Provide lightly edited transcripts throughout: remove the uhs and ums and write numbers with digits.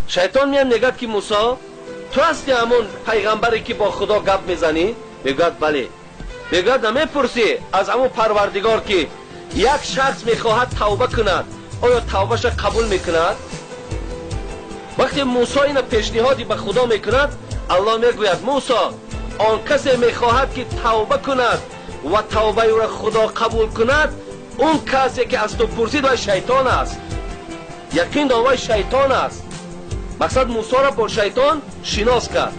شیطان میاد میگد که موسی تو هستی همون پیغمبری که با خدا گپ میزنی؟ میگد بله. میگد نمیپرسی از همون پروردگار که یک شخص میخواهد توبه کند آیا توبهش قبول میکند؟ وقتی موسی این پیشنهادی به خدا میکند، الله میگوید موسی آن کسی میخواهد که توبه کند و توبه را خدا قبول کند، اون کسی که از تو پرسید و شیطان است. یقین داوای شیطان است. مقصد موسی را با شیطان شناس کرد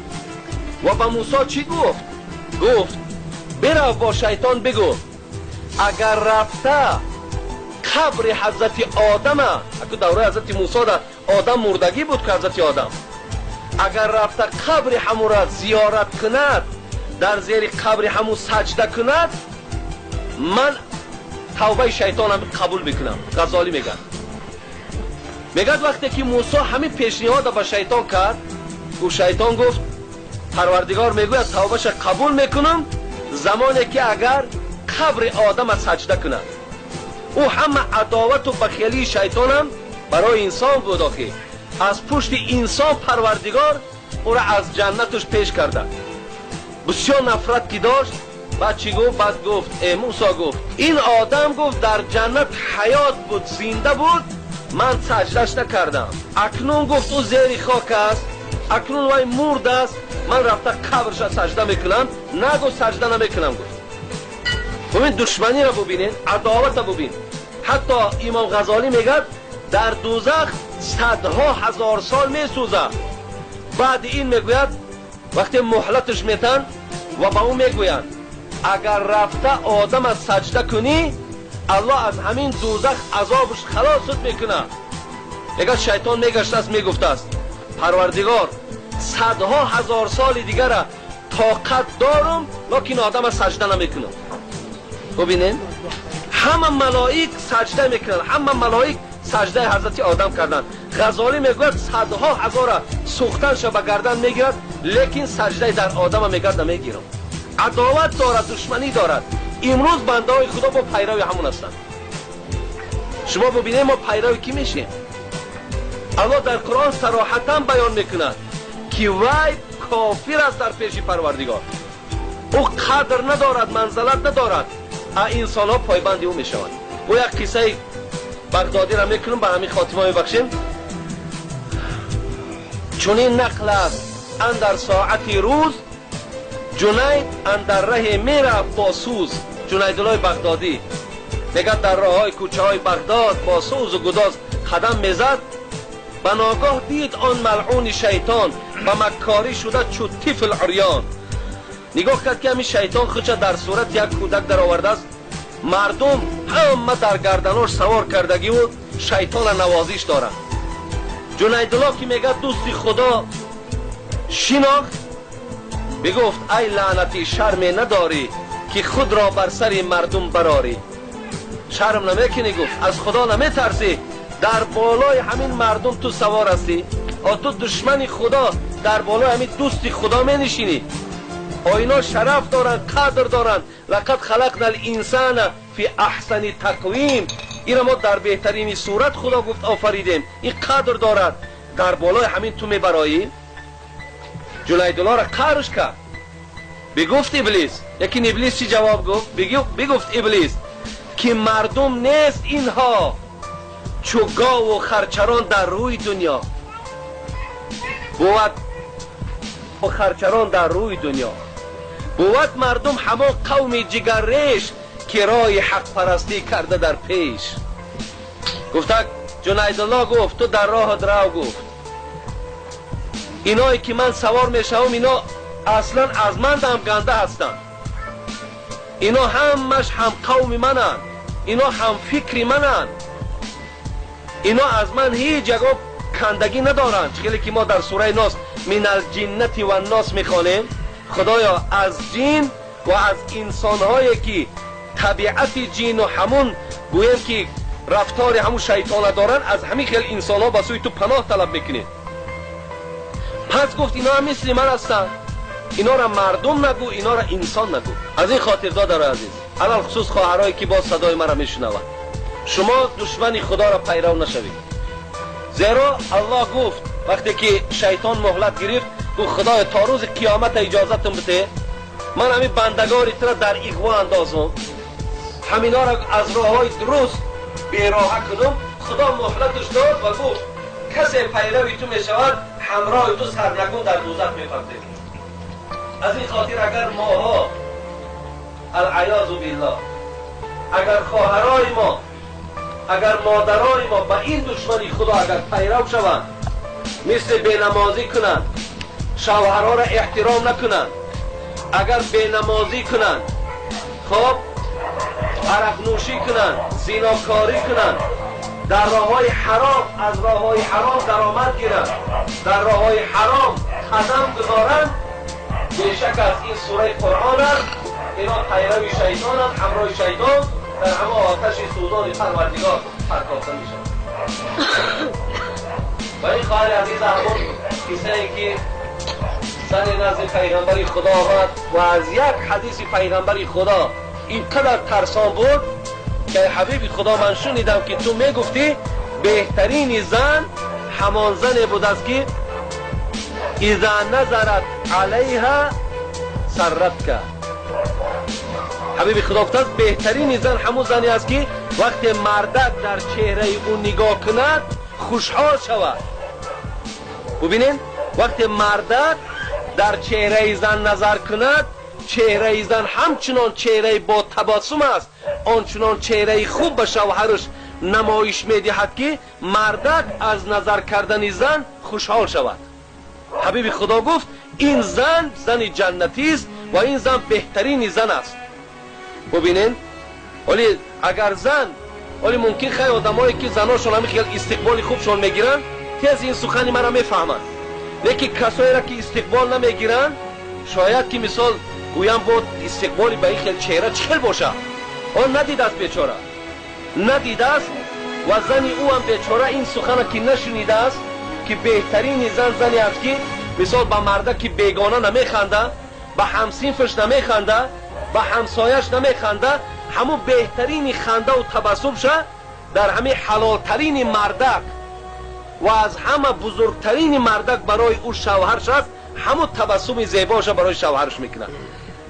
و به موسی چی گفت؟ گفت برو با شیطان بگو اگر رفته قبر حضرت آدم، اگه دوره حضرت موسی در آدم مردگی بود که حضرت آدم، اگر رفته قبر همو را زیارت کند، در زیر قبر همو سجده کند، من توبه شیطانم قبول میکنم. غزالی میگد وقتی که موسی همین پیشنهاد به شیطان کرد، او شیطان گفت پروردگار میگوید توبهش قبول میکنم زمانی که اگر قبر آدم سجده کند. او همه عداوت و بخیلی شیطانم برای انسان بود که از پشت انسان پروردگار او را از جنتش پیش کرده. بسیار نفرت که داشت. بعد چی گفت؟ بعد گفت موسی گفت این آدم گفت در جنت حیات بود، زنده بود، من سجدش نکردم. اکنون گفت او زیر خاک است، اکنون وای مرد است، من رفته قبرش سجده میکنم. نگو سجده نمیکنم. گفت ببین دشمنی را ببینین، عداوت را ببین. حتی امام غزالی میگه در دوزخ صدها هزار سال میسوزه. بعد این میگوید وقتی مهلتش میتن و با اون میگویند اگر رفته آدم از سجده کنی الله از همین دوزخ عذابش خلاصت میکنه. میگه شیطان میگشت است میگفته است پروردگار صدها هزار سال دیگر طاقت دارم لکن آدم از سجده نمیکنم. ببینین همه ملائک سجده میکنن، همه ملائک سجده حضرت آدم کردن. غزالی میگوید صدها هزار سوختنش به گردن میگیرد لیکن سجده در آدم میگرد نمیگیرم. عداوت دارد، دشمنی دارد. امروز بنده های خدا با پیروی همون هستند. شما ببینید ما پیروی کی میشیم؟ الله در قرآن صراحتا بیان میکند که وی کافر است در پیش پروردگار. او قدر ندارد، منزلت ندارد. انسان ها پایبند او میشوند. او یک قصه بغدادی را میکنم به همین خاتمه میبخشیم. چنین نقل است اندر ساعتی روز جنید اندر ره میرفت با سوز. جنید الله بغدادی میگه در راه های کوچه های بغداد با سوز و گداز قدم میزد، به ناگاه دید آن ملعون شیطان و مکاری شده چو طفل عریان. نگاه کرد که همین شیطان خودش در صورت یک کودک در آورده است. مردم همه در گردناش سوار کردگی و شیطان نوازش دارند. جنید الله که میگه دوستی خدا شناخت، بگفت ای لعنتی شرم نداری که خود را بر سر مردم براری. شرم نمیکنی؟ گفت از خدا نمیترسی؟ در بالای همین مردم تو سوار هستی. تو دشمن خدا در بالای همین دوستی خدا می نشینی. اینا شرف دارن، قدر دارن. لقد خلقنا الانسان فی احسن تقویم. اینا ما در بهترین صورت خدا گفت آفریدیم. این قدر دارد. در بالای همین تو میبرایی؟ جنید الله را قهرش کرد. بگفت ابلیس. لیکن ابلیس چی جواب گفت؟ بگفت ابلیس که مردم نیست اینها چو گاو و خرچران در روی دنیا. بود و خرچران در روی دنیا. بود مردم همه قوم جگرریش که راه حق پرستی کرده در پیش. گفت جنید الله گفت تو در راه درو. گفت اینایی که من سوار میشم اینا اصلا از من هم گنده هستن. اینا همش هم قوم منن، اینا هم فکری منن، اینا از من هیچ جگه کندگی ندارن. چگلی که ما در سوره ناس من الجنت و الناس میخوانیم خدایا از جن و از انسان هایی که طبیعت جن و همون گویم که رفتار همون شیطان دارن، از همین خیل انسان ها بسوی تو پناه طلب میکنیم. پس گفت اینا هم مثل من هستن. اینا را مردم نگو، اینا را انسان نگو. از این خاطر دادر عزیز، علال خصوص خواهرایی که با صدای مرا میشنوند، شما دشمن خدا را پیرو نشوید. زیرا الله گفت وقتی که شیطان مهلت گرفت او خدای تا روز قیامت اجازتم بده من همین بندگاری تو را در اغوا اندازم، همینا را از راه های درست بیراه کنم. خدا مهلتش داد و گفت کسی پیروی تو میشود همراه تو سرنگون در دوزخ میفته. از این خاطر اگر ماها العیاذ بالله، اگر خواهرای ما، اگر مادرای ما با این دشمنی خدا اگر پیرو شوند، مثل بینمازی کنند، شوهرها را احترام نکنند، اگر بینمازی کنند، خب عرق نوشی کنند، زیناکاری کنند، در راه های حرام از راه های حرام درآمد گیرند، در راه های حرام قدم گذارند، بیشک از این سوره قرآن است اینا پیرو شیطان است، همراه شیطان در همه آتش سوزان پروردگار پرتافته می شود. و این خواهر عزیز همون کسایی که زن نزد پیغمبر خدا آمد و از یک حدیث پیغمبر خدا اینقدر ترسان بود که حبیب خدا من شنیدم که تو میگفتی بهترین زن همان زن بود است که اذا نظرت علیها سرتک. حبیب خدا گفت بهترین زن همون زنی است که وقتی مردک در چهره او نگاه کند خوشحال شود. ببینین وقتی مردک در چهره زن نظر کند، چهره زن همچنان چهره با تبسم است، آنچنان چهره خوب به شوهرش نمایش میدهد که مردک از نظر کردن زن خوشحال شود. حبیب خدا گفت این زن زن جنتی است و این زن بهترین زن است. ببینین ولی اگر زن، ولی ممکن خیلی آدمایی که زناشون همین خیلی استقبال خوبشون میگیرن تیز این سخنی مرا میفهمند، لیکن کسایی را که استقبال نمیگیرن شاید که مثال گویم بود استقبالی به این خیلی چهره چخل باشه، آن ندیده است بیچاره، ندیده است و زن او هم بیچاره این سخن که نشنیده است که بهترین زن زنی است که مثال با مرده که بیگانه نمیخنده، با همسینفش نمیخنده، با همسایش نمیخنده، همون بهترین خنده و تبسم شه در همه حلالترین مردک و از همه بزرگترین مردک برای او شوهرش است، همون تبسم زیباش برای شوهرش میکنه.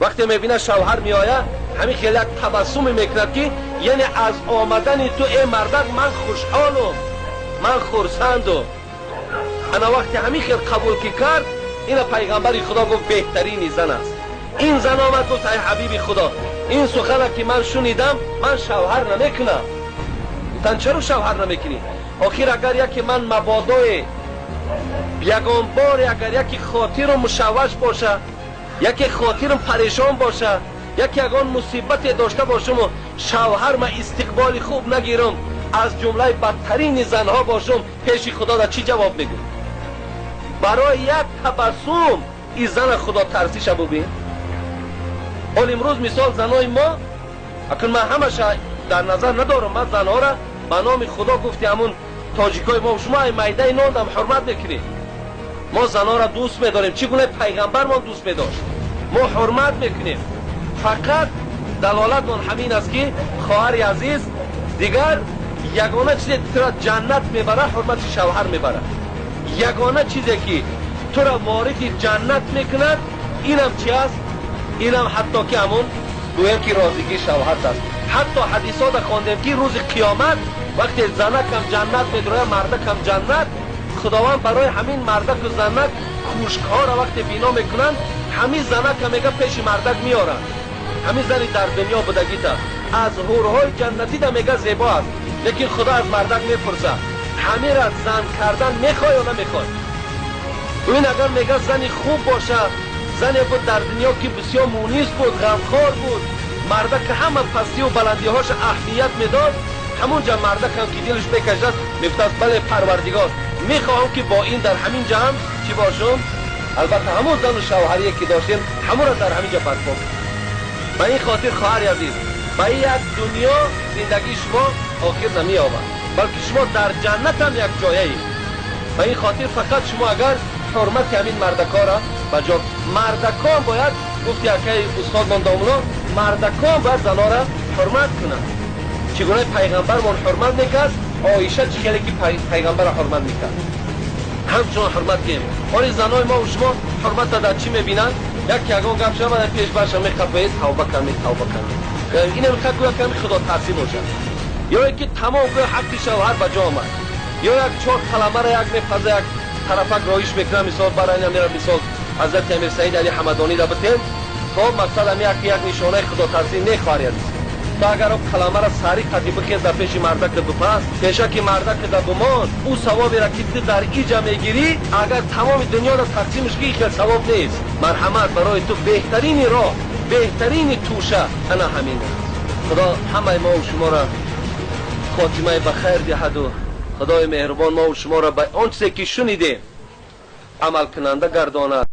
وقتی میبینه شوهر میآید همین خیلی تبسم میکند که یعنی از آمدن تو ای مردک من خوشحالم، من خرسندم. انا وقتی همین خیلی قبول که کرد این پیغمبر خدا گفت بهترین زن است. این زن آمد گفت ای حبیب خدا این سخنه که من شنیدم من شوهر نمیکنم. تن چرا شوهر نمیکنی؟ آخر اگر یکی من مبادای یگان بار اگر یکی خاطرم مشوش باشه، یکی خاطرم پریشان باشه، یکی اگان مصیبت داشته باشم و شوهر ما استقبال خوب نگیرم، از جمله بدترین زنها باشم، پیش خدا را چی جواب میگم؟ برای یک تبسم این زن خدا ترسیش ببین. حال امروز مثال زنای ما اکن من همش در نظر ندارم، من زنها را به نام خدا گفتی همون تاجیکای ما شما ای میده نان هم حرمت میکنیم، ما زنها را دوست میداریم چگونه پیغمبر ما دوست میداشت، ما حرمت میکنیم. فقط دلالت آن همین است که خواهر عزیز دیگر یگانه چیزی تو را جنت میبره حرمت شوهر میبره، یگانه چیزی که تو را وارد جنت میکند اینم چی است؟ اینم حتی که همون گویم که راضیگی شوهر است. حتی حدیثات خواندیم که روز قیامت وقتی زنک هم جنت میدره مردک هم جنت، خداوند برای همین مردک و زنک کوشک‌ها را وقتی بینا میکنن همین زنک هم میگه پیش مردک میارن، همین زنی در دنیا بودگی تا از حورهای جنتی دا میگه زیبا است، لیکن خدا از مردک میپرسه همین را زن کردن میخوای یا نمیخوای؟ این اگر میگه زنی خوب باشه، زنی بود در دنیا که بسیار مونیس بود، غمخوار بود، مردک که همه پستی و بلندی هاش اهمیت میداد، همونجا مردک هم که دلش بکشد میفتست بله پروردگار میخواهم که با این در همین جهان چی باشم، البته همون زن و شوهری که داشتیم همون را در همین جا برپا. به این خاطر خواهر عزیز به این یک دنیا زندگی شما آخر نمی آورد، بلکه شما در جنت هم یک جایه. به این خاطر فقط شما اگر حرمت همین مردکا را بجا، مردکان باید گفتی اکی استاد من دامونا مردکان باید زنا را حرمت کنند. چگونه پیغمبر من حرمت میکرد، عایشه چه خیلی که پیغمبر را حرمت میکرد. همچون حرمت گیم آری زنای ما و شما حرمت در چی میبینن؟ یک یگان گفت شما پیش برشم میخواه توبه کنید اینه میخواه گویا که خدا تحصیل باشد یا یکی تمام گویا حق شوهر به جا آمد یا یک چهار کلمه را یک میپزه یک طرفک رایش میکنه مثال برای نمیره مثال حضرت امیر سعید علی حمدانی را بتیم خب مثلا یک نشانه خدا تحصیل نخواهد تو اگر اون کلمه را سریع خطی بکیز در پیش مرده که بپس پیشه که مرده که در بمان او ثوابی را که در اینجا میگیری اگر تمام دنیا را تقسیمش که خیلی ثواب نیست مرحمت برای تو بهترین راه بهترین توشه انا همین است خدا همه ما و شما را خاتمه بخیر دهد و خدای مهربان ما و شما را به آن چیزی که شنیدیم عمل کننده گرداند